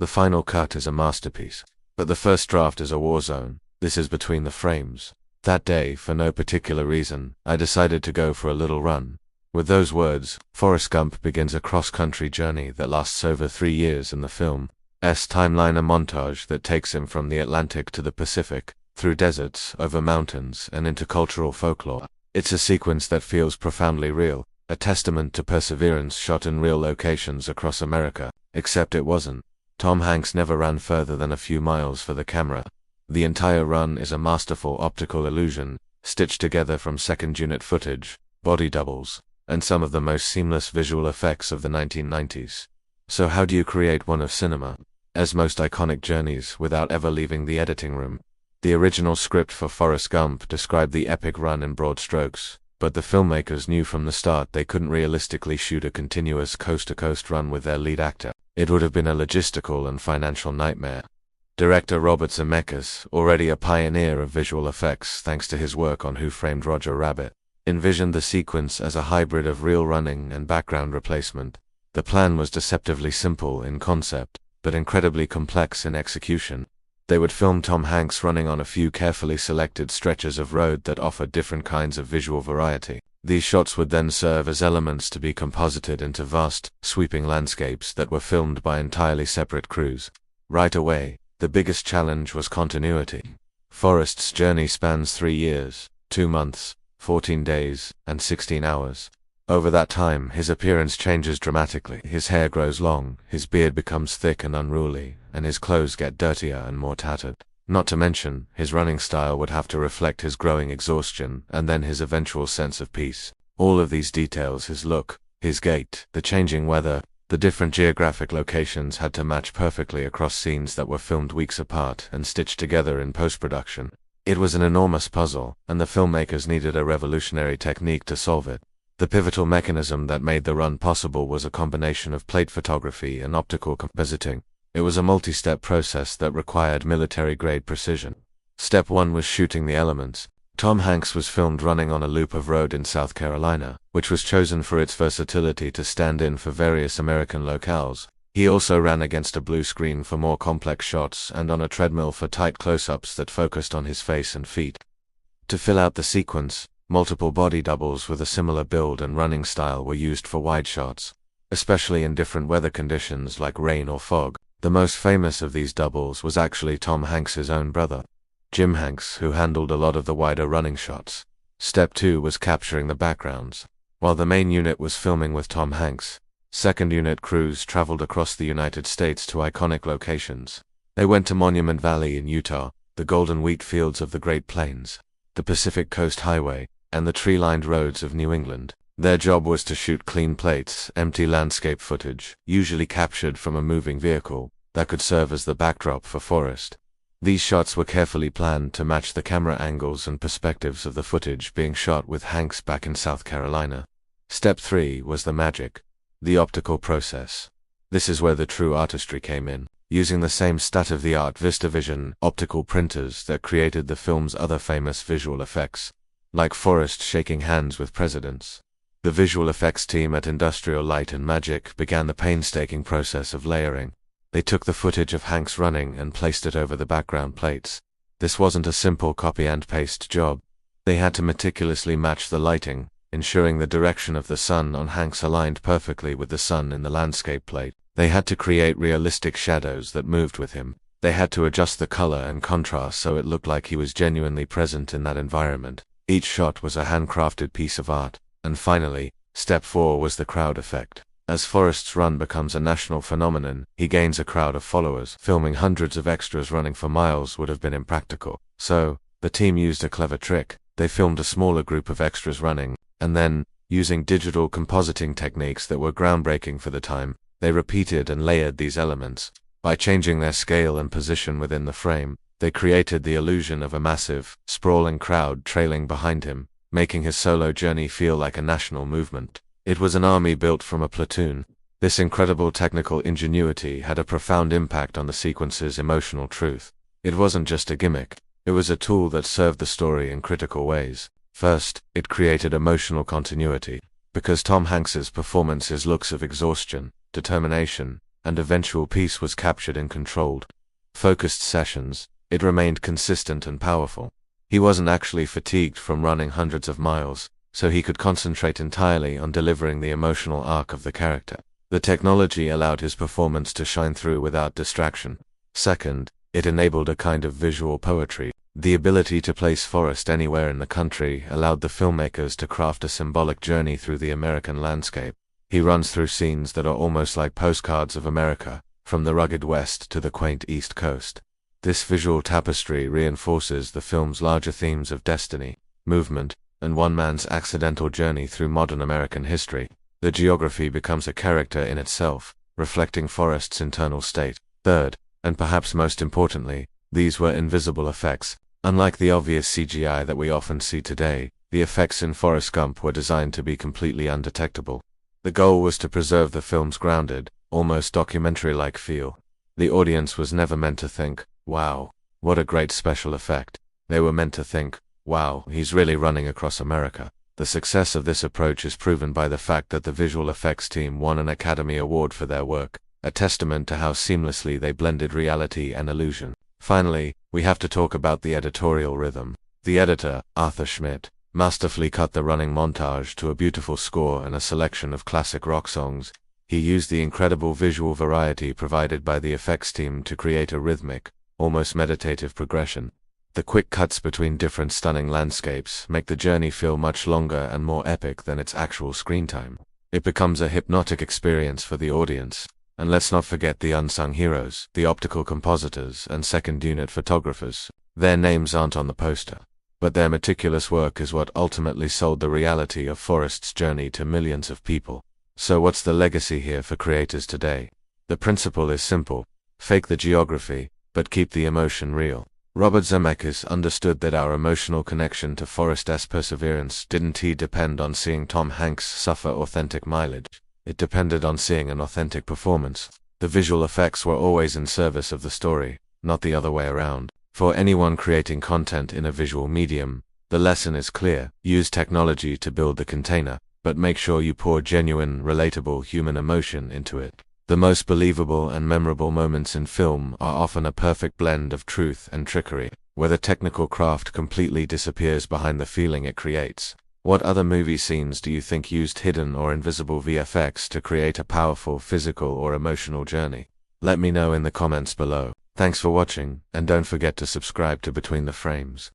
The final cut is a masterpiece. But the first draft is a war zone. This is between the frames. That day, for no particular reason, I decided to go for a little run. With those words, Forrest Gump begins a cross-country journey that lasts over 3 years in the film's timeline, a montage that takes him from the Atlantic to the Pacific, through deserts, over mountains, and into cultural folklore. It's a sequence that feels profoundly real, a testament to perseverance shot in real locations across America, except it wasn't. Tom Hanks never ran further than a few miles for the camera. The entire run is a masterful optical illusion, stitched together from second-unit footage, body doubles, and some of the most seamless visual effects of the 1990s. So how do you create one of cinema's most iconic journeys without ever leaving the editing room? The original script for Forrest Gump described the epic run in broad strokes, but the filmmakers knew from the start they couldn't realistically shoot a continuous coast-to-coast run with their lead actor. It would have been a logistical and financial nightmare. Director Robert Zemeckis, already a pioneer of visual effects thanks to his work on Who Framed Roger Rabbit, envisioned the sequence as a hybrid of real running and background replacement. The plan was deceptively simple in concept, but incredibly complex in execution. They would film Tom Hanks running on a few carefully selected stretches of road that offered different kinds of visual variety. These shots would then serve as elements to be composited into vast, sweeping landscapes that were filmed by entirely separate crews. Right away, the biggest challenge was continuity. Forrest's journey spans 3 years, 2 months, 14 days, and 16 hours. Over that time, his appearance changes dramatically. His hair grows long, his beard becomes thick and unruly, and his clothes get dirtier and more tattered. Not to mention, his running style would have to reflect his growing exhaustion and then his eventual sense of peace. All of these details, his look, his gait, the changing weather, the different geographic locations had to match perfectly across scenes that were filmed weeks apart and stitched together in post-production. It was an enormous puzzle, and the filmmakers needed a revolutionary technique to solve it. The pivotal mechanism that made the run possible was a combination of plate photography and optical compositing. It was a multi-step process that required military-grade precision. Step 1 was shooting the elements. Tom Hanks was filmed running on a loop of road in South Carolina, which was chosen for its versatility to stand in for various American locales. He also ran against a blue screen for more complex shots and on a treadmill for tight close-ups that focused on his face and feet. To fill out the sequence, multiple body doubles with a similar build and running style were used for wide shots, especially in different weather conditions like rain or fog. The most famous of these doubles was actually Tom Hanks's own brother, Jim Hanks, who handled a lot of the wider running shots. Step 2 was capturing the backgrounds. While the main unit was filming with Tom Hanks, second unit crews traveled across the United States to iconic locations. They went to Monument Valley in Utah, the golden wheat fields of the Great Plains, the Pacific Coast Highway, and the tree-lined roads of New England. Their job was to shoot clean plates, empty landscape footage, usually captured from a moving vehicle, that could serve as the backdrop for Forrest. These shots were carefully planned to match the camera angles and perspectives of the footage being shot with Hanks back in South Carolina. Step 3 was the magic, the optical process. This is where the true artistry came in, using the same state-of-the-art VistaVision optical printers that created the film's other famous visual effects, like Forrest shaking hands with presidents. The visual effects team at Industrial Light and Magic began the painstaking process of layering. They took the footage of Hanks running and placed it over the background plates. This wasn't a simple copy and paste job. They had to meticulously match the lighting, ensuring the direction of the sun on Hanks aligned perfectly with the sun in the landscape plate. They had to create realistic shadows that moved with him. They had to adjust the color and contrast so it looked like he was genuinely present in that environment. Each shot was a handcrafted piece of art. And finally, step 4 was the crowd effect. As Forrest's run becomes a national phenomenon, he gains a crowd of followers. Filming hundreds of extras running for miles would have been impractical. So, the team used a clever trick. They filmed a smaller group of extras running, and then, using digital compositing techniques that were groundbreaking for the time, they repeated and layered these elements. By changing their scale and position within the frame, they created the illusion of a massive, sprawling crowd trailing behind him, making his solo journey feel like a national movement. It was an army built from a platoon. This incredible technical ingenuity had a profound impact on the sequence's emotional truth. It wasn't just a gimmick, it was a tool that served the story in critical ways. First, it created emotional continuity. Because Tom Hanks's performance's looks of exhaustion, determination, and eventual peace was captured in controlled, focused sessions. It remained consistent and powerful. He wasn't actually fatigued from running hundreds of miles, so he could concentrate entirely on delivering the emotional arc of the character. The technology allowed his performance to shine through without distraction. Second, it enabled a kind of visual poetry. The ability to place Forrest anywhere in the country allowed the filmmakers to craft a symbolic journey through the American landscape. He runs through scenes that are almost like postcards of America, from the rugged West to the quaint East Coast. This visual tapestry reinforces the film's larger themes of destiny, movement, and one man's accidental journey through modern American history. The geography becomes a character in itself, reflecting Forrest's internal state. Third, and perhaps most importantly, these were invisible effects. Unlike the obvious CGI that we often see today, the effects in Forrest Gump were designed to be completely undetectable. The goal was to preserve the film's grounded, almost documentary-like feel. The audience was never meant to think, "Wow, what a great special effect." They were meant to think, "Wow, he's really running across America." The success of this approach is proven by the fact that the visual effects team won an Academy Award for their work, a testament to how seamlessly they blended reality and illusion. Finally, we have to talk about the editorial rhythm. The editor, Arthur Schmidt, masterfully cut the running montage to a beautiful score and a selection of classic rock songs. He used the incredible visual variety provided by the effects team to create a rhythmic, almost meditative progression. The quick cuts between different stunning landscapes make the journey feel much longer and more epic than its actual screen time. It becomes a hypnotic experience for the audience. And let's not forget the unsung heroes, the optical compositors and second unit photographers. Their names aren't on the poster, but their meticulous work is what ultimately sold the reality of Forrest's journey to millions of people. So what's the legacy here for creators today? The principle is simple: fake the geography, but keep the emotion real. Robert Zemeckis understood that our emotional connection to Forrest's perseverance didn't depend on seeing Tom Hanks suffer authentic mileage. It depended on seeing an authentic performance. The visual effects were always in service of the story, not the other way around. For anyone creating content in a visual medium, the lesson is clear: use technology to build the container, but make sure you pour genuine, relatable human emotion into it. The most believable and memorable moments in film are often a perfect blend of truth and trickery, where the technical craft completely disappears behind the feeling it creates. What other movie scenes do you think used hidden or invisible VFX to create a powerful physical or emotional journey? Let me know in the comments below. Thanks for watching, and don't forget to subscribe to Between the Frames.